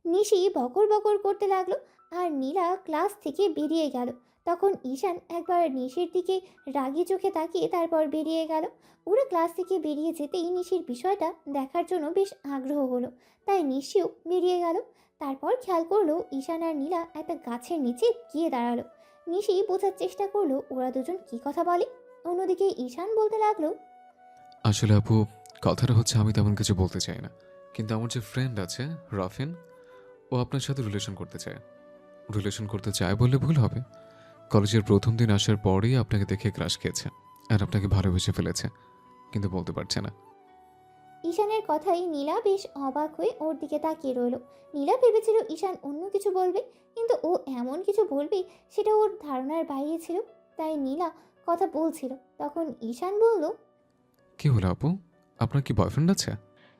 নিশি বকর বকর করতে লাগলো আর নীলা ক্লাস থেকে বেরিয়ে গেল। তখন ঈশান একবার নিশির দিকে রাগি চোখে তাকিয়ে তারপর বেরিয়ে গেল। ওরা ক্লাস থেকে বেরিয়ে যেতেই নিশির বিষয়টা দেখার জন্য বেশ আগ্রহ হলো, তাই নিশিও বেরিয়ে গেল। তারপর খেয়াল করলো ঈশান আর নীলা একটা গাছের নিচে গিয়ে দাঁড়ালো। নিশি বোঝার চেষ্টা করলো ওরা দুজন কি কথা বলে। অন্যদিকে ঈশান বলতে লাগলো, আসলে আপু, কথাটা হচ্ছে আমি তেমন কিছু বলতে চাই না, কিন্তু আমার যে ফ্রেন্ড আছে রাফিন, ও আপনার সাথে রিলেশন করতে চায়। রিলেশন করতে চায় বললে ভুল হবে। কলেজের প্রথম দিন আসার পরেই আপনাকে দেখে ক্রাশ খেয়েছে আর আপনাকে ভালোবেসে ফেলেছে, কিন্তু বলতে পারছে না। ঈশানের কথাই নীলা বেশ অবাক হয়ে ওর দিকে তাকিয়ে রইল। নীলা ভেবেছিল ঈশান অন্য কিছু বলবে, কিন্তু ও এমন কিছু বলবে সেটা ওর ধারণার বাইরে ছিল। তাই নীলা কথা বলছিল। তখন ঈশান বলল, কি হলো আপু, আপনার কি বয়ফ্রেন্ড আছে?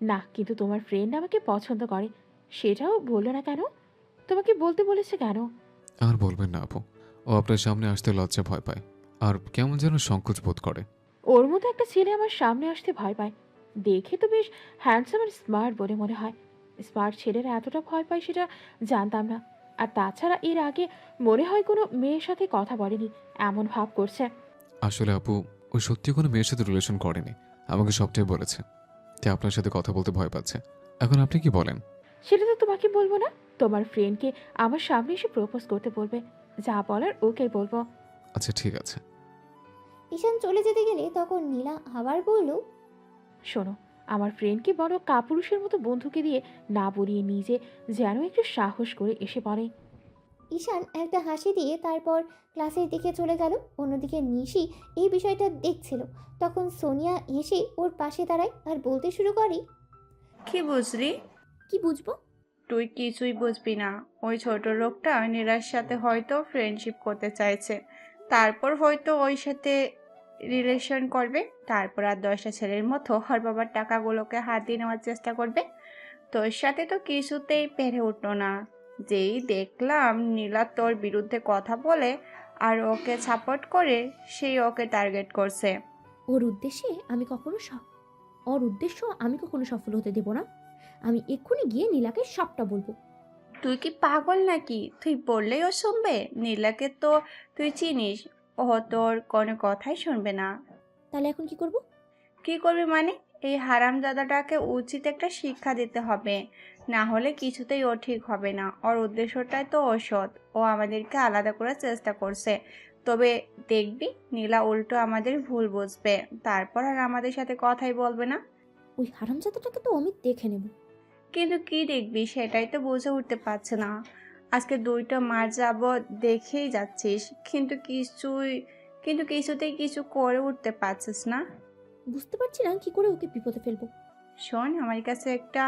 না, কিন্তু তোমার ফ্রেন্ড আমাকে পছন্দ করে, সেটাও বললো না কেন? তোমাকে বলতে বলেছে কেন? আর বলবেন না আপু, ও আপনার সামনে আসতে লজ্জা ভয় পায় আর কেমন যেন সংকোচ বোধ করে। ওর মতো একটা ছেলে আমার সামনে আসতে ভয় পায়? দেখে তো বেশ হ্যান্ডসাম আর স্মার্ট বলে মনে হয়। স্মার্ট ছেলেরা এতটা ভয় পায় সেটা জানতাম না। আর তাছাড়া এর আগে মনে হয় কোনো মেয়ের সাথে কথা বলেনি, এমন ভাব করছে। আসলে আপু, ও সত্যি কোনো মেয়ের সাথে রিলেশন করেনি, আমাকে সবটাই বলেছে। যে আপনার সাথে কথা বলতে ভয় পাচ্ছে। এখন আপনি কি বলেন? সেটা তো তোমাকে বলবো না, তোমার ফ্রেন্ডকে আমার সামনে এসে প্রপোজ করতে বলবে। যা বলার ওকেই বলবো। আচ্ছা ঠিক আছে। ঈশান চলে যেতে গেলে তখন নীলা আবার বলল, শোনো, আমার ফ্রেন্ডকে বড় কাপুরুষের মতো বন্ধুকে দিয়ে না বলিয়ে নিজে যেন একটু সাহস করে এসে পড়ে। ঈশান একটা হাসি দিয়ে তারপর ক্লাসের দিকে চলে গেল। অন্যদিকে নিশি এই বিষয়টা দেখছিল। তখন সোনিয়া এসে ওর পাশে দাঁড়ায় আর বলতে শুরু করে, কি বুঝলি? কি বুঝবো? তুই কিছুই বুঝবি না। ওই ছোট লোকটা নীরার সাথে হয়তো ফ্রেন্ডশিপ করতে চাইছে, তারপর হয়তো ওই সাথে রিলেশন করবে, তারপর আর 10টা ছেলের মতো ওর বাবার টাকাগুলোকে হাত দিয়ে নেওয়ার চেষ্টা করবে। তোর সাথে তো কিছুতেই পেরে উঠলো না। যেই দেখলাম নীলা তোর বিরুদ্ধে কথা বলে আর ওকে সাপোর্ট করে, সেই ওকে টার্গেট করছে। ওর উদ্দেশ্যে আমি কখনো ওর উদ্দেশ্য আমি কখনো সফল হতে দেব না। আমি এক্ষুনি গিয়ে নীলাকে সবটা বলবো। তুই কি পাগল নাকি? তুই বললেই ও শুনবে? নীলাকে তো তুই চিনিস, ও তোর কোনো কথাই শুনবে না। তাহলে এখন কি করব? কি করবি মানে? এই হারামজাদাটাকে উচিত একটা শিক্ষা দিতে হবে, না হলে কিছুতেই ও ঠিক হবে না। ওর উদ্দেশ্যটাই তো অসৎ, ও আমাদেরকে আলাদা করার চেষ্টা করছে। তবে দেখবি নীলা উল্টো আমাদের ভুল বুঝবে, তারপর আর আমাদের সাথে কথাই বলবে না। ওই হারামজাদাটাকে তো আমি দেখে নেব। কিন্তু কি দেখবি সেটাই তো বুঝে উঠতে পারছে না। আজকে 2টা মাস যাবৎ দেখেই যাচ্ছিস, কিন্তু কিছুতেই কিছু করে উঠতে পারছিস না। বুঝতে পারছি না কি করে ওকে বিপদে ফেলবো। শোন, আমার কাছে একটা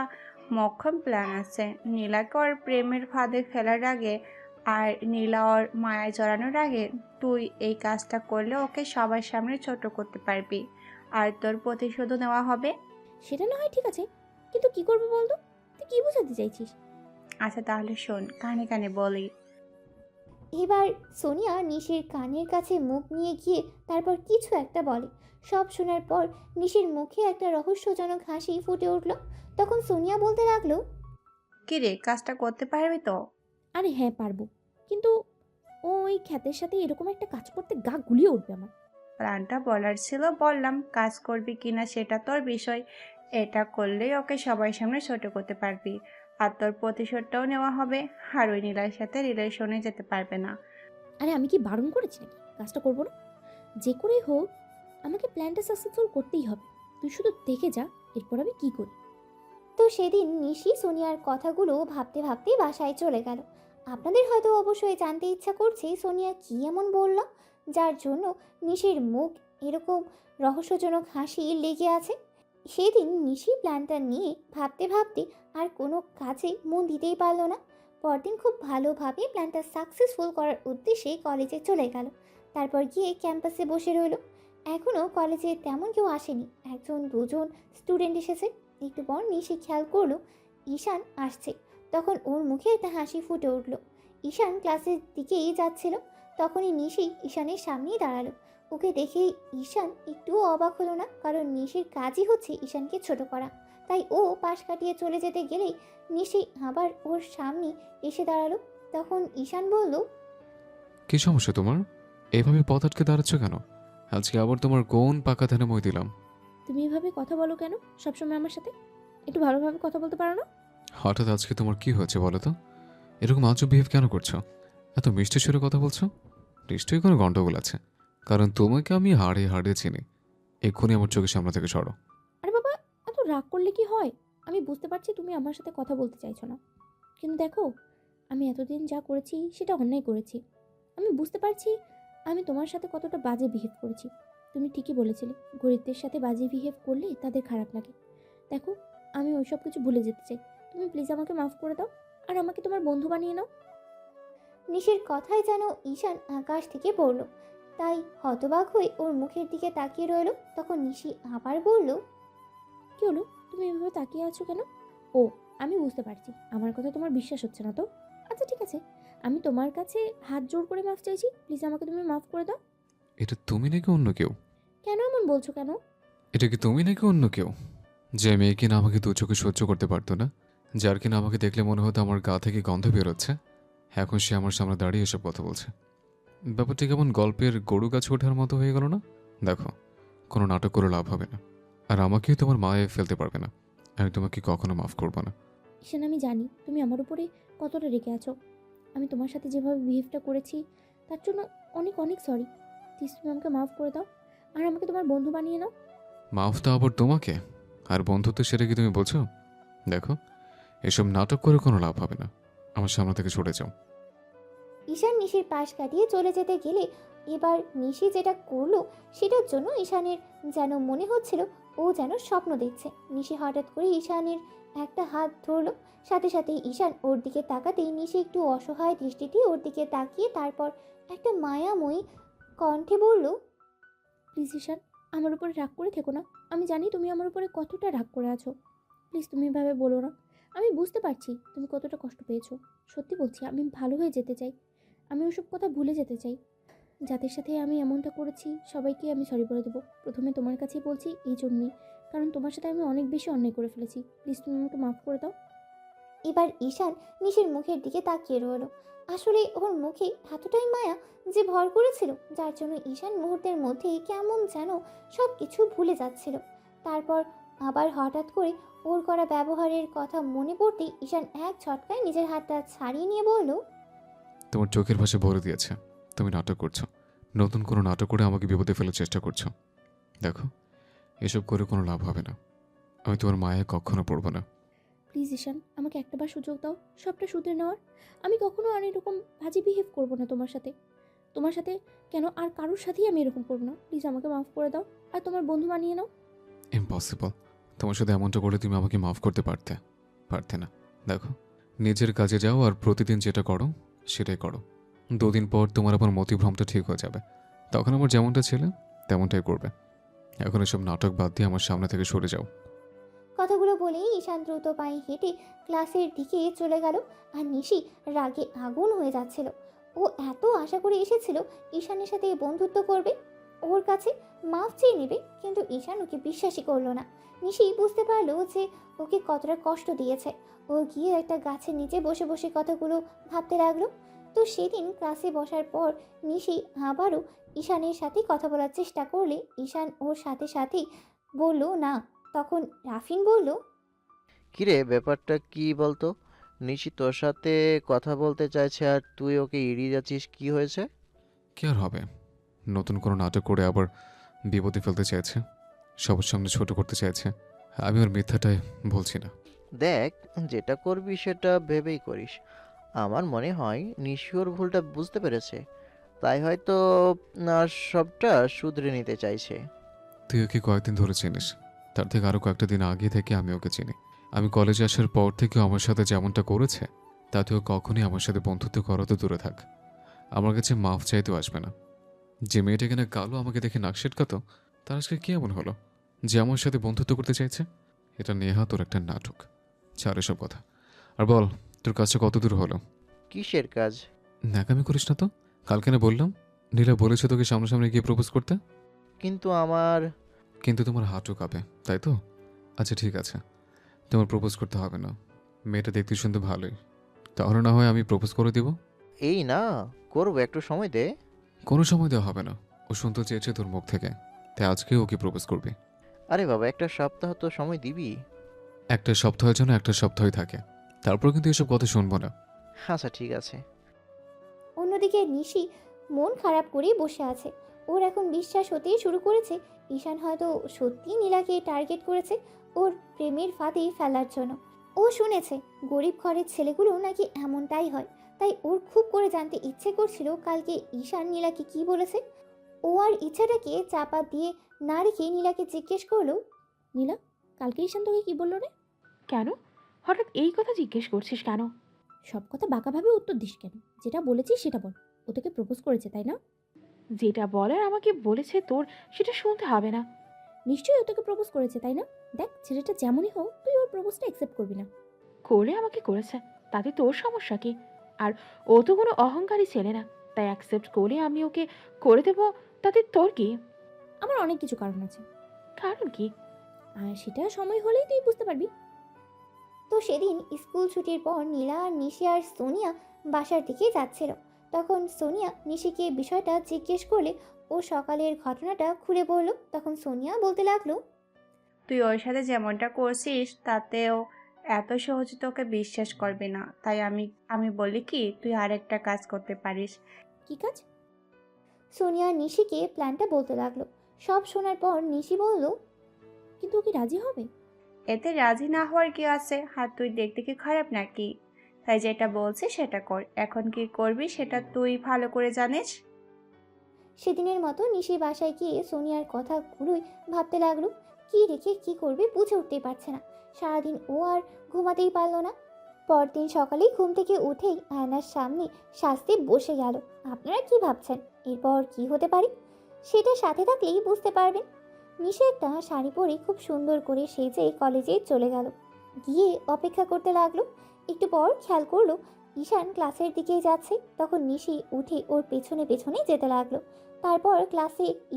মক্ষম প্ল্যান আছে। নীলাকে ওর প্রেমের ফাঁদে ফেলার আগে আর নীলা ওর মায়ায় জড়ানোর আগে তুই এই কাজটা করলে ওকে সবার সামনে ছোট করতে পারবি, আর তোর প্রতিশোধও নেওয়া হবে। সেটা না হয় ঠিক আছে, কিন্তু কি করবো বলতো? তুই কি বোঝাতে চাইছিস? আচ্ছা তাহলে শোন, কানে কানে বলি। এবার সোনিয়া নিশির কানের কাছে মুখ নিয়ে গিয়ে তারপর কিছু একটা বলে। সব শোনার পর নিশির মুখে একটা রহস্যজনক হাসি ফুটে উঠল। তখন সোনিয়া বলতে লাগলো, কি রে, কাজটা করতে পারবি তো? আরে হ্যাঁ পারবো, কিন্তু ও ওই খ্যাতের সাথে এরকম একটা কাজ করতে গা গুলিয়ে উঠবে আমার। প্ল্যানটা বলার ছিল, বললাম। কাজ করবি কিনা সেটা তোর বিষয়। এটা করলেই ওকে সবার সামনে ছোট করতে পারবি, আর তোর প্রতিশোধটাও নেওয়া হবে, আর ওই নীলার সাথে রিলেশনে যেতে পারবে না। আরে আমি কি বারণ করেছি নাকি কাজটা করবো না? যে করেই হোক আমাকে প্ল্যানটা সাকসেসফুল করতেই হবে। তুই শুধু দেখে যা এরপর আমি কি করি। তো সেদিন নিশি সোনিয়ার কথাগুলো ভাবতে ভাবতে বাসায় চলে গেল। আপনাদের হয়তো অবশ্যই জানতে ইচ্ছা করছে সোনিয়া কী এমন বলল যার জন্য নিশির মুখ এরকম রহস্যজনক হাসি লেগে আছে। সেদিন নিশি প্ল্যানটা নিয়ে ভাবতে ভাবতে আর কোনো কাজে মন দিতেই পারল না। পরদিন খুব ভালোভাবে প্ল্যানটা সাকসেসফুল করার উদ্দেশ্যে কলেজে চলে গেল। তারপর গিয়ে ক্যাম্পাসে বসে রইল। এখনও কলেজে তেমন কেউ আসেনি, একজন দুজন স্টুডেন্ট এসেছে। একটু পর নিশি খেয়াল করলো ঈশান আসছে। তখন ওর মুখে একটা হাসি ফুটে উঠল। ঈশান ক্লাসের দিকেই যাচ্ছিল। তখনই নিশি ঈশানের সামনেই দাঁড়ালো। ওকে দেখে ঈশান একটুও অবাক হলো না, কারণ নিশির কাজই হচ্ছে ঈশানকে ছোট করা। তাই ও পাশ কাটিয়ে চলে যেতে গেলেই নিশি আবার ওর সামনে এসে দাঁড়ালো। তখন ঈশান বলল, কি সমস্যা তোমার? এভাবে পথ আটকে দাঁড়াচ্ছ কেন? আজকে আবার তোমার কোন পাকা ধানে মই দিলাম? তুমি এভাবে কথা বলো কেন সবসময় আমার সাথে? একটু ভালোভাবে কথা বলতে পারো না? হঠাৎ আজকে তোমার কি হয়েছে বলো তো? এরকম আজব বিহেভ কেন করছো? এত মিষ্টি সুরে কথা বলছো? নিশ্চয়ই কোনো গন্ডগোল আছে, কারণ তোমাকে আমি হাড়ে হাড়ে চিনি। এক্ষুনি আমার চোখের সামনে থেকে সরো। আরে বাবা, এত রাগ করলে কি হয়? আমি বুঝতে পারছি তুমি আমার সাথে কথা বলতে চাইছো না, কিন্তু দেখো, আমি এতদিন যা করেছি সেটা অন্যায় করেছি। আমি বুঝতে পারছি আমি তোমার সাথে কতটা বাজে বিহেভ করেছি। তুমি ঠিকই বলেছিলে, গরিবদের সাথে বাজে বিহেভ করলে তাদের খারাপ লাগে। দেখো, আমি ওইসব কিছু ভুলে যেতে চাই। তুমি প্লিজ আমাকে মাফ করে দাও, আর আমাকে তোমার বন্ধু বানিয়ে নাও। নিশির কথায় যেন ঈশান আকাশ থেকে পড়ল। তাই হতবাক হয়ে ওর মুখের দিকে তাকিয়ে রইল। তখন নিশি আবার বলল, কি হলো, তুমি এভাবে তাকিয়ে আছো কেন? ও, আমি বুঝতে পারছি আমার কথা তোমার বিশ্বাস হচ্ছে না তো। আচ্ছা ঠিক আছে, আমি তোমার কাছে হাত জোড় করে মাফ চাইছি, প্লিজ আমাকে তুমি মাফ করে দাও। এটা তুমি নাকি অন্য কেউ? কেন এমন বলছো কেন? এটা কি তুমি নাকি অন্য কেউ? যে মেয়ে কিনা আমাকে দু চোখে সহ্য করতে পারতো না, যার কিনা আমাকে দেখলে মনে হতো আমার গা থেকে গন্ধ বেরোচ্ছে, এখন সে আমার সামনে দাঁড়িয়ে এসব কথা বলছে। ব্যাপারটা কেমন গল্পের গরু গাছে ওঠার মতো হয়ে গেল না? দেখো, কোনো নাটক করে লাভ হবে না, আর আমাকেও তোমার মায়ে ফেলতে পারবে না। আমি তোমাকে কখনো মাফ করবো না। ঈশান, আমি জানি তুমি আমার উপরে কতটা রেগে আছো। আমি তোমার সাথে যেভাবে বিহেভটা করেছি তার জন্য অনেক অনেক সরি। প্লিজ তুমি আমাকে মাফ করে দাও, আর আমাকে তোমার বন্ধু বানিয়ে নাও। মাফ তো আবার তোমাকে, আর বন্ধুত্ব সেটা কি তুমি বলছো? দেখো, এসব নাটক করে কোনো লাভ হবে না, আমার সামনে থেকে সরে যাও। ঈশান নিশির পাশ কাটিয়ে চলে যেতে গেলে এবার নিশি যেটা করলো সেটার জন্য ঈশানের যেন মনে হচ্ছিল ও যেন স্বপ্ন দেখছে। নিশি হঠাৎ করে ঈশানের একটা হাত ধরলো। সাথে সাথে ঈশান ওর দিকে তাকাতেই নিশি একটু অসহায় দৃষ্টিতে ওর দিকে তাকিয়ে তারপর একটা মায়াময়ী কণ্ঠে বলল, প্লিজ ঈশান, আমার উপরে রাগ করে থেকো না। আমি জানি তুমি আমার উপরে কতটা রাগ করে আছো। প্লিজ তুমি এভাবে বলো না। আমি বুঝতে পারছি তুমি কতটা কষ্ট পেয়েছো। সত্যি বলছি, আমি ভালো হয়ে যেতে চাই। আমি ওসব কথা ভুলে যেতে চাই। যাদের সাথে আমি এমনটা করেছি সবাইকে আমি সরি বলে দেবো। প্রথমে তোমার কাছেই বলছি এই জন্যই, কারণ তোমার সাথে আমি অনেক বেশি অন্যায় করে ফেলেছি। প্লিজ তুমি আমাকে মাফ করে দাও। এবার ঈশান নিশির মুখের দিকে তাকিয়ে রইল। আসলে ওর মুখে এতটাই মায়া যে ভর করেছিল, যার জন্য ঈশান মুহূর্তের মধ্যেই কেমন যেন সব কিছু ভুলে যাচ্ছিল। তারপর আবার হঠাৎ করে ওর করা ব্যবহারের কথা মনে পড়তেই ঈশান এক ঝটকায় নিজের হাতটা ছাড়িয়ে নিয়ে বলল, তোমার চোখের ভাষা বলে দিয়েছে তুমি নাটক করছো। নতুন কোনো নাটক করে আমাকে বিপদে ফেলার চেষ্টা করছো। দেখো, এসব করে কোনো লাভ হবে না। আমি তোমার মায়ে কখনো পড়বো না। প্লিজ ঈশান, আমাকে একটাবার সুযোগ দাও সবটা শুধরে নেওয়ার। আমি কখনো আর এরকম বাজে বিহেভ করবো না তোমার সাথে। তোমার সাথে কেন, আর কারোর সাথেই আমি এরকম করবো না। প্লিজ আমাকে মাফ করে দাও, আর তোমার বন্ধু বানিয়ে নাও। ইম্পসিবল। তোমার সাথে এমনটা করলে তুমি আমাকে মাফ করতে পারতে না। দেখো, নিজের কাজে যাও আর প্রতিদিন যেটা করো সেটাই করো। 2 দিন পর তোমার আবার মতিভ্রমটা ঠিক হয়ে যাবে, তখন আমার যেমনটা ছিল তেমনটাই করবে। এখন এসব নাটক বাদ দিয়ে আমার সামনে থেকে সরে যাও। কথাগুলো বলেই ঈশান দ্রুত পায়ে হেঁটে ক্লাসের দিকে চলে গেল। আর নিশি রাগে আগুন হয়ে যাচ্ছিল। ও এত আশা করে এসেছিল ঈশানের সাথে বন্ধুত্ব করবে, ওর কাছে মাফ চেয়ে নেবে, কিন্তু ঈশান ওকে বিশ্বাসই করলো না। নিশি বুঝতে পারলো যে ওকে কতটা কষ্ট দিয়েছে। ও গিয়ে একটা গাছের নিচে বসে বসে কথাগুলো ভাবতে লাগলো। তো সেদিন ক্লাসে বসার পর নিশি আবারও ঈশানের সাথে কথা বলার চেষ্টা করলে ঈশান ওর সাথে সাথেই বলল না। তখন রাফিন বলল, কিরে, ব্যাপারটা কি বলতো? নিশি তোর সাথে কথা বলতে চাইছে আর তুই ওকে এড়িয়ে যাচ্ছিস, কি হয়েছে? কি আর হবে, নতুন কোনো নাটক করে আবার বিপদে ফেলতে চাইছে, সবার সামনে ছোট করতে চাইছে। আমি ওর মিথ্যাটাই বলছি না। দেখ, যেটা করবি সেটা ভেবেই করিস। আমার মনে হয় নিশি ওর ভুলটা বুঝতে পেরেছে, তাই হয়তো সবটা শুধরে নিতে চাইছে। তুই ওকে কয়েকদিন ধরে চিনিস, তার থেকে আরও কয়েকটা দিন আগে থেকে আমি ওকে চিনি। আমি কলেজে আসার পর থেকেও আমার সাথে যেমনটা করেছে তাতেও কখনই আমার সাথে বন্ধুত্ব করা তো দূরে থাক, আমার কাছে মাফ চাইতেও আসবে না। যে মেয়েটা কিনা কালো আমাকে দেখে নাক সেটকাতো, তার আজকে কি এমন হলো যে আমার সাথে বন্ধুত্ব করতে চাইছে? এটা নেহা তোর একটা নাটক। ছাড় এসব কথা, আর বল তোর কাজটা কত দূর হলো? কিসের কাজ? ন্যাকামি করিস না তো। কালকে না বললাম নীলা বলেছে তোকে সামনাসামনি গিয়ে প্রপোজ করতে? কিন্তু আমার কিন্তু তোমার হাঁটু কাঁপে, তাই তো? আচ্ছা ঠিক আছে, তোমার প্রপোজ করতে হবে না। মেয়েটা দেখতে শুনতে ভালোই, তাহলে না হয় আমি প্রপোজ করে দিব। এই না, করবো, একটু সময় দে। কোনো সময় দেওয়া হবে না, ও শুনতে চেয়েছে তোর মুখ থেকে, তাই আজকে ওকে প্রপোজ করবি। আরে বাবা, একটা সপ্তাহ তো সময় দিবি। একটা সপ্তাহের জন্য একটা সপ্তাহই থাকে, তারপর কিন্তু এসব কথা শুনবো না। আচ্ছা ঠিক আছে। অন্যদিকে নিশি মন খারাপ করে বসে আছে। ওর এখন বিশ্বাস হতেই শুরু করেছে ঈশান হয়তো সত্যিই নীলাকে টার্গেট করেছে ওর প্রেমের ফাঁদে ফেলার জন্য। ও শুনেছে গরিব ঘরের ছেলেগুলো নাকি এমনটাই হয়, তাই ওর খুব করে জানতে ইচ্ছে করছিল কালকে ঈশান নীলাকে কি বলেছে। ও আর ইচ্ছাটাকে চাপা দিয়ে না রেখে নীলাকে জিজ্ঞেস করলো, নীলা, কালকে ঈশান তোকে কি বললো রে? কেন হঠাৎ এই কথা জিজ্ঞেস করছিস কেন? সব কথা বাঁকাভাবে উত্তর দিস কেন? যেটা বলেছিস সেটা বল। ও তোকে প্রপোজ করেছে তাই না? যেটা বলার আমাকে বলেছে তোর সেটা শুনতে হবে না। নিশ্চয়ই ও তোকে প্রপোজ করেছে তাই না? দেখ, ছেলেটা যেমনই হোক তুই ওর প্রপোজটা অ্যাকসেপ্ট করবি না। করে আমাকে করেছে, তাতে তোর সমস্যা কি? আর ও তো কোনো অহংকারী ছেলে না, তাই অ্যাকসেপ্ট করে আমি ওকে করে দেবো, তাতে তোর কি? আমার অনেক কিছু কারণ আছে, কারণ কি? আর সেটা সময় হলেই তুই বুঝতে পারবি। তো সেদিন স্কুল ছুটির পর নীলা আর নিশি আর সোনিয়া বাসার দিকে যাচ্ছিল। তখন সোনিয়া নিশিকে বিষয়টা জিজ্ঞেস করলে ও সকালের ঘটনাটা খুলে বলল। তখন সোনিয়া বলতে লাগলো, তুই ওর সাথে যেমনটা করছিস তাতেও এত সহজে তোকে বিশ্বাস করবে না, তাই আমি আমি বলি কি তুই আরেকটা কাজ করতে পারিস। কি কাজ? সোনিয়া নিশিকে প্ল্যানটা বলতে লাগলো। সব শোনার পর নিশি বলল, কিন্তু ও কি রাজি হবে? এতে রাজি না হওয়ার কি আছে? আর তুই দেখতে কি খারাপ নাকি? তাই যেটা বলছি সেটা কর। এখন কি করবি সেটা তুই ভালো করে জানিস। সেদিনের মতো নিশি বাসায় গিয়ে সোনিয়ার কথাগুলোই ভাবতে লাগলো। কি রেখে কি করবে বুঝে উঠতেই পারছে না। সারাদিন ও আর ঘুমাতেই পারলো না। পরদিন সকালেই ঘুম থেকে উঠেই আয়নার সামনে সাজতে বসে গেল। আপনারা কি ভাবছেন এরপর কি হতে পারে? সেটা সাথে থাকলেই বুঝতে পারবেন। নিশি একটা শাড়ি পরে খুব সুন্দর করে সেজে কলেজে চলে গেল। গিয়ে অপেক্ষা করতে লাগলো। একটু পর খেয়াল করলো ঈশান ক্লাসের দিকেই যাচ্ছে। তখন নিশি উঠে ওর পেছনে পেছনে যেতে লাগলো। তারপর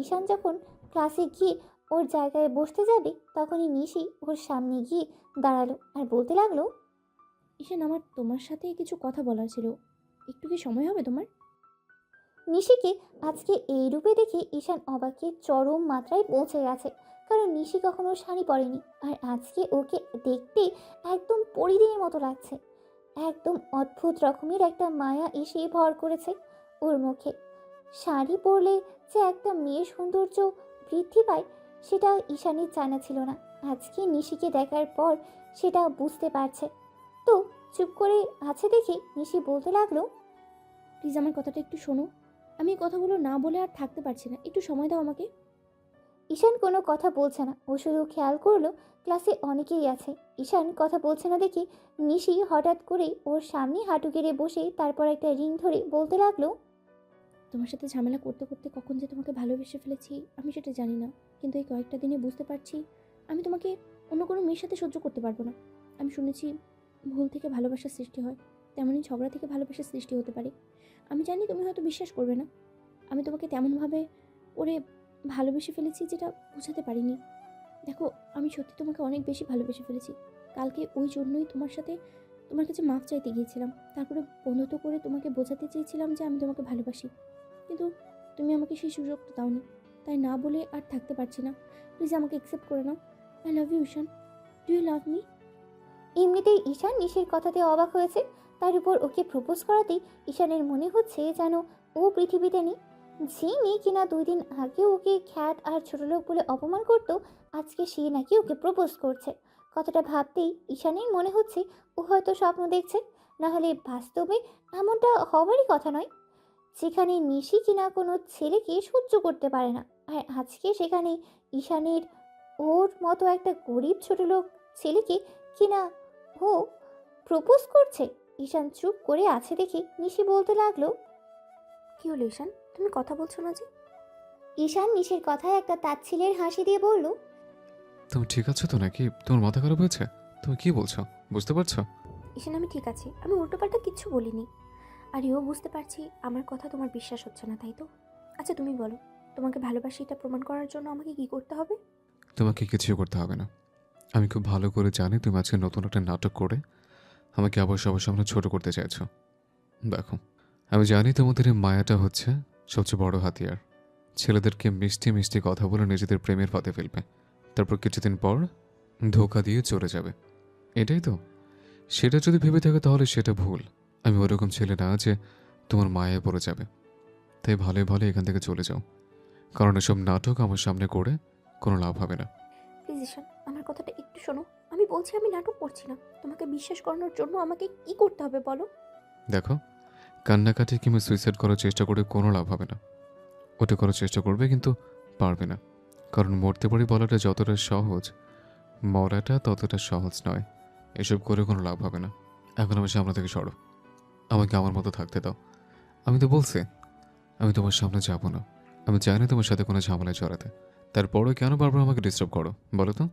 ঈশান যখন ক্লাসে গিয়ে ওর জায়গায় বসতে যাবে তখনই নিশি ওর সামনে গিয়ে দাঁড়ালো আর বলতে লাগলো, ঈশান, আমার তোমার সাথে কিছু কথা বলার ছিল, একটু কি সময় হবে তোমার? নিশিকে আজকে এই রূপে দেখে ঈশান অবাকে চরম মাত্রায় পৌঁছে গেছে। কারণ নিশি কখনো শাড়ি পরেনি, আর আজকে ওকে দেখতে একদম পরিদের মতো লাগছে। একদম অদ্ভুত রকমের একটা মায়া এসে ভর করেছে ওর মুখে। শাড়ি পরলে যে একটা মেয়ের সৌন্দর্য বৃদ্ধি পায় সেটা ঈশানের জানা ছিল না। আজকে নিশিকে দেখার পর সেটা বুঝতে পারছে। তো চুপ করে আছে দেখে নিশি বলতে লাগলো, প্লিজ আমার কথাটা একটু শোনো। আমি এই কথাগুলো না বলে আর থাকতে পারছি না, একটু সময় দাও আমাকে। ঈশান কোনো কথা বলছে না। ও শুধু খেয়াল করলো ক্লাসে অনেকেই আছে। ঈশান কথা বলছে না দেখে নিশি হঠাৎ করেই ওর সামনে হাঁটু গেড়ে বসে তারপর একটা রিং ধরে বলতে লাগলো, তোমার সাথে ঝামেলা করতে করতে কখন যে তোমাকে ভালোবেসে ফেলেছি আমি সেটা জানি না, কিন্তু এই কয়েকটা দিনে বুঝতে পারছি আমি তোমাকে অন্য কোনো মেয়ের সাথে সহ্য করতে পারবো না। আমি শুনেছি ভুল থেকে ভালোবাসার সৃষ্টি হয়, তেমনই ঝগড়া থেকে ভালোবাসার সৃষ্টি হতে পারে। আমি জানি তুমি হয়তো বিশ্বাস করবে না, আমি তোমাকে তেমনভাবে ওরে ভালোবেসে ফেলেছি যেটা বোঝাতে পারিনি। দেখো, আমি সত্যি তোমাকে অনেক বেশি ভালোবেসে ফেলেছি। কালকে ওই জন্যই তোমার কাছে মাফ চাইতে গিয়েছিলাম। তারপরে বন্ধুত্ব করে তোমাকে বোঝাতে চেয়েছিলাম যে আমি তোমাকে ভালোবাসি, কিন্তু তুমি আমাকে সেই সুযোগটা দাওনি। তাই না বলে আর থাকতে পারছি না, প্লিজ আমাকে অ্যাকসেপ্ট করে নাও। I love you Ishan, do you love me? এমনিতেই ঈশান নিশির কথাতে অবাক হয়েছে। তার উপর ওকে প্রপোজ করাতেই ঈশানের মনে হচ্ছে যেন ও পৃথিবীতে নেই। যে মেয়ে কিনা 2 দিন আগে ওকে খ্যাত আর ছোটলোক বলে অপমান করতো, আজকে সে নাকি ওকে প্রপোজ করছে। কথাটা ভাবতেই ঈশানের মনে হচ্ছে ও হয়তো স্বপ্ন দেখছে, না হলে বাস্তবে এমনটা হবারই কথা নয়। যেখানে নিশি কিনা কোনো ছেলেকে সহ্য করতে পারে না, আর আজকে সেখানে ঈশানের ওর মতো একটা গরিব ছোটলোক ছেলেকে কিনা ও প্রপোজ করছে। ঈশান চুপ করে আছে দেখে নিশি বলতে লাগলো, কি হলো ঈশান, তুমি কথা বলছো না যে? ঈশান নিশির কথায় একটা তাচ্ছিলের হাসি দিয়ে বলল, তুমি ঠিক আছো তো নাকি? তোমার মাথা খারাপ হয়েছে? তুমি কি বলছো বুঝতে পারছো? ঈশান, আমি ঠিক আছি, আমি উল্টোপাল্টা কিচ্ছু বলিনি। আর এও বুঝতে পারছি আমার কথা তোমার বিশ্বাস হচ্ছে না, তাই তো? আচ্ছা তুমি বলো, তোমাকে ভালোবাসি এটা প্রমাণ করার জন্য আমাকে কি করতে হবে? তোমাকে কিছুই করতে হবে না। আমি খুব ভালো করে জানি তুমি আজকে নতুন একটা নাটক করে আমাকে আবার সবার সামনে ছোট করতে চাইছো। দেখো, আমি জানি তোমাদের এই মায়াটা হচ্ছে সবচেয়ে বড় হাতিয়ার। ছেলেদেরকে মিষ্টি মিষ্টি কথা বলে নিজেদের প্রেমের ফাঁদে ফেলবে, তারপর কিছুদিন পর ধোঁকা দিয়ে চলে যাবে। এটাই তো। সেটা যদি ভেবে থাকো তাহলে সেটা ভুল। আমি ওরকম ছেলে না যে তোমার মায়ায় পড়ে যাবে। তাই ভালোই ভালো এখান থেকে চলে যাও, কারণ এসব নাটক আমার সামনে করে কোনো লাভ হবে না। প্লিজ ঈশান, আমার কথাটা একটু শোনো। আমি বলছি আমি নাটক করছি না। তোমাকে বিশ্বাস করানোর জন্য আমাকে কি করতে হবে বলো? দেখো, কান্নাকাটি কিংবা সুইসাইড করার চেষ্টা করে কোনো লাভ হবে না। ওটা করার চেষ্টা করবে কিন্তু পারবে না, কারণ মরতে পারি বলাটা যতটা সহজ, মরাটা ততটা সহজ নয়। এসব করে কোনো লাভ হবে না। এখন আমার সামনে থেকে সরো, আমাকে আমার মতো থাকতে দাও। আমি তো বলছি আমি তোমার সামনে যাব না। আমি চাই না তোমার সাথে কোনো ঝামেলায় জড়াতে। তারপরেও কেন বারবার আমাকে ডিস্টার্ব করো বলো তো?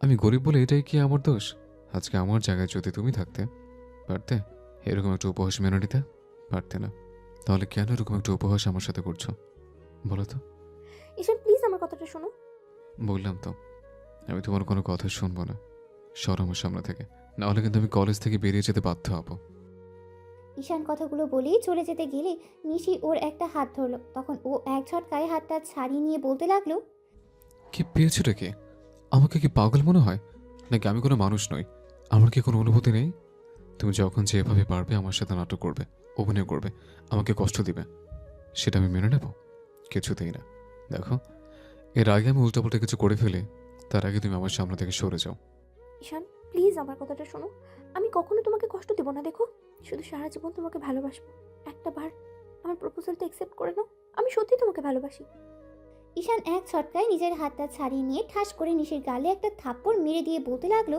আমি গরিব বলে এটাই কি আমার দোষ? আজকে আমার জায়গায় যদি তুমি থাকতে, পারতে এরকম একটা উপহাস মেনে নিতে? পারতে না। তাহলে কেন এরকম একটা উপহাস আমার সাথে করছো বলো তো? ঈশান প্লিজ আমার কথাটা শোনো। বললাম তো আমি তোমার কোনো কথা শুনবো না। সর আমার সামনে থেকে, নাহলে কিন্তু আমি কলেজ থেকে বেরিয়ে যেতে বাধ্য হবো। ঈশান কথাগুলো বলেই চলে যেতে গেলে নিশি ওর একটা হাত ধরলো। তখন ও এক ঝটকায় হাতটা ছাড়িয়ে নিয়ে বলতে লাগলো, কি পেয়েছোটা কি? আমাকে কি পাগল মনে হয় নাকি? আমি কোনো মানুষ নই? আমার কি কোনো অনুভূতি নেই? তুমি যখন যেভাবে পারবে আমার সাথে নাটক করবে, অভিনয় করবে, আমাকে কষ্ট দিবে, সেটা আমি মেনে নেব? কিছুতেই না। দেখো, এর আগে আমি উল্টাপাল্টা কিছু করে ফেলি, তার আগে তুমি আমার সামনে থেকে সরে যাও। ঈশান প্লিজ আমার কথাটা শোনো। আমি কখনো তোমাকে কষ্ট দেবো না। দেখো, শুধু সারা জীবন তোমাকে ভালোবাসবো। একটা বার আমার প্রপোজালটা অ্যাকসেপ্ট করে নাও। আমি সত্যি তোমাকে ভালোবাসি। ঈশান এক ছটকায় নিজের হাতটা ছাড়িয়ে নিয়ে ঠাস করে নিশির গালে একটা থাপ্পড় মেরে দিয়ে বলতে লাগলো,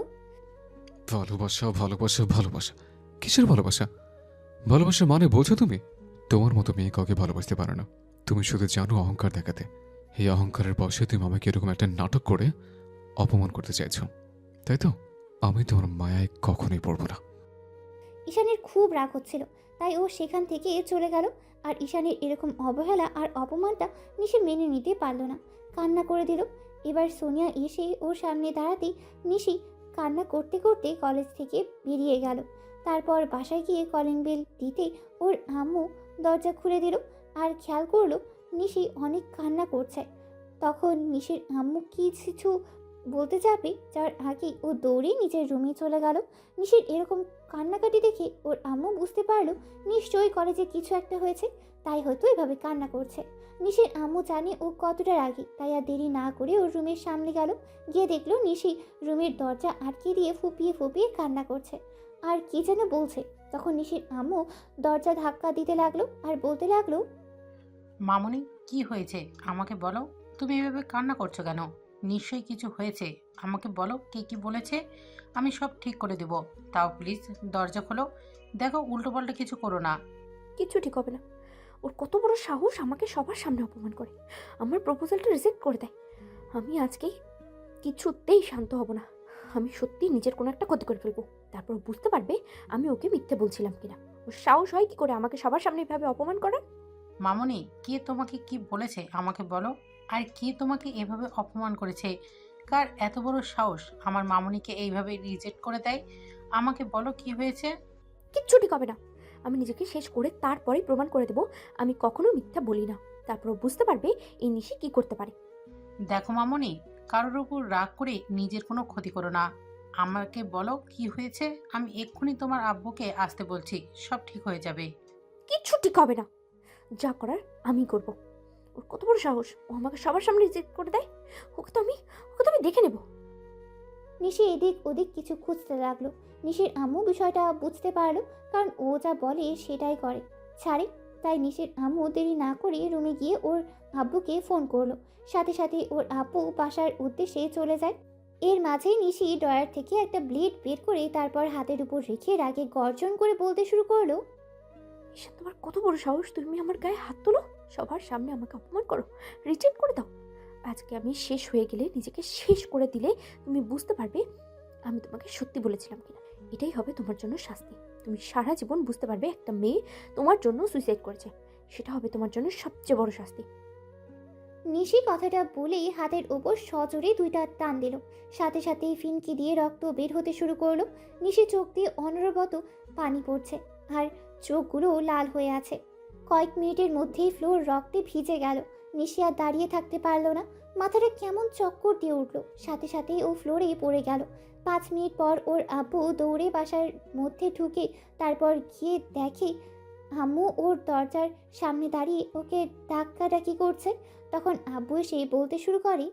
ভালোবাসা, ভালোবাসা, ভালোবাসা? কিসের ভালোবাসা? ভালোবাসা মানে বোঝো তুমি? তোমার মতো মেয়ে কাউকে ভালোবাসতে পারে না। তুমি শুধু জানো অহংকার দেখাতে। এই অহংকারের বশে তুমি আমাকে এরকম একটা নাটক করে অপমান করতে চাইছো, তাই তো? আমি তোমার মায়ায় কখনোই পড়বো না। ঈশানের খুব রাগ হচ্ছিল, তাই ও সেখান থেকে চলে গেল। আর ঈশানের এরকম অবহেলা আর অপমানটা নিশি মেনে নিতে পারল না, কান্না করে দিল। এবার সোনিয়া এসে ওর সামনে দাঁড়াতেই নিশি কান্না করতে করতে কলেজ থেকে বেরিয়ে গেল। তারপর বাসায় গিয়ে কলিং বেল দিতে ওর আম্মু দরজা খুলে দিল আর খেয়াল করলো নিশি অনেক কান্না করছে। তখন নিশির আম্মু কিছু বলতে যাবে, যার আগেই ও দৌড়ে নিজের রুমে চলে গেল। নিশির এরকম কান্নাকাটি দেখে ওর আম্মু বুঝতে পারলো নিশ্চয়ই কলেজে কিছু একটা হয়েছে, তাই হয়তো এভাবে কান্না করছে। নিশির আম্মু জানে ও কতটা রাগী, তাই আর দেরি না করে ওর রুমের সামনে গেল। গিয়ে দেখলো নিশি রুমের দরজা আটকে দিয়ে ফুপিয়ে ফুপিয়ে কান্না করছে আর কি যেন বলছে। তখন নিশির আম্মু দরজা ধাক্কা দিতে লাগলো আর বলতে লাগলো, মামুনি, কি হয়েছে আমাকে বলো। তুমি এভাবে কান্না করছো কেন? নিশ্চয়ই কিছু হয়েছে। আমাকে বলো কে কি বলেছে, আমি সব ঠিক করে দেব। তাও প্লিজ দরজা খোলো। দেখো উল্টোপাল্টা কিছু করো না। কিচ্ছু ঠিক হবে না। ওর কত বড় সাহস আমাকে সবার সামনে অপমান করে, আমার প্রপোজালটা রিজেক্ট করে দেয়। আমি আজকে কিছুতেই শান্ত হব না। আমি সত্যি নিজের কোনো একটা ক্ষতি করে ফেলবো। তারপর ও বুঝতে পারবে আমি ওকে মিথ্যে বলছিলাম কিনা। ওর সাহস হয় কি করে আমাকে সবার সামনে এভাবে অপমান করার? মামুনি, কে তোমাকে কি বলেছে আমাকে বলো। আর কে তোমাকে এভাবে অপমান করেছে? কার এত বড় সাহস আমার মামুনিকে এইভাবে রিজেক্ট করে দেয়? আমাকে বলো কি হয়েছে। কিচ্ছু ঠিক হবে না। আমি নিজেকে শেষ করে তারপরেই প্রমাণ করে দেবো আমি কখনো মিথ্যা বলি না। তারপর ও বুঝতে পারবে এই নিশি কি করতে পারে। দেখো মামুনি, কারোর উপর রাগ করে নিজের কোনো ক্ষতি করো না। আমাকে বলো কি হয়েছে, আমি এক্ষুনি তোমার আব্বুকে আসতে বলছি, সব ঠিক হয়ে যাবে। কিচ্ছু ঠিক হবে না। যা করার আমি করব। ওর কত বড় সাহস, ও আমাকে সবার সামনে রিজেক্ট করে দেয়। ওকে তো আমি দেখে নেব। নিশি এদিক ওদিক কিছু খুঁজতে লাগলো। নিশির আম্মু বিষয়টা বুঝতে পারলো, কারণ ও যা বলে সেটাই করে ছাড়ে। তাই নিশির আম্মু দেরি না করে রুমে গিয়ে ওর আব্বুকে ফোন করলো। সাথে সাথে ওর আব্বু বাসার উদ্দেশ্যে চলে যায়। এর মাঝে নিশি ড্রয়ার থেকে একটা ব্লেড বের করে তারপর হাতের উপর রেখে রাগে গর্জন করে বলতে শুরু করলো, ঈশান, তোমার কত বড় সাহস, তুমি আমার গায়ে হাত তোলো, সবার সামনে আমাকে অপমান করো, রিজেক্ট করে দাও। আজকে আমি শেষ হয়ে গেলে, নিজেকে শেষ করে দিলে তুমি বুঝতে পারবে আমি তোমাকে সত্যি বলেছিলাম কিনা। এটাই হবে তোমার জন্য শাস্তি। তুমি সারা জীবন বুঝতে পারবে একটা মেয়ে তোমার জন্য সুইসাইড করেছে। সেটা হবে তোমার জন্য সবচেয়ে বড় শাস্তি। নিশি কথাটা বলেই হাতের ওপর সজোরে 2টা টান দিল। সাথে সাথেই ফিনকি দিয়ে রক্ত বের হতে শুরু করলো। নিশি চোখ দিয়ে অনবরত পানি পড়ছে আর চোখগুলো লাল হয়ে আছে। কয়েক মিনিটের মধ্যেই ফ্লোর রক্তে ভিজে গেল। নিশি আর দাঁড়িয়ে থাকতে পারলো না, মাথাটা কেমন চক্কর দিয়ে উঠলো। সাথে সাথেই ও ফ্লোরে পড়ে গেল। 5 মিনিট পর ওর আব্বু দৌড়ে বাসার মধ্যে ঢুকে তারপর গিয়ে দেখে আম্মু ওর দরজার সামনে দাঁড়িয়ে ওকে ডাকাডাকি করছে। তখন আব্বু এসে বলতে শুরু করে,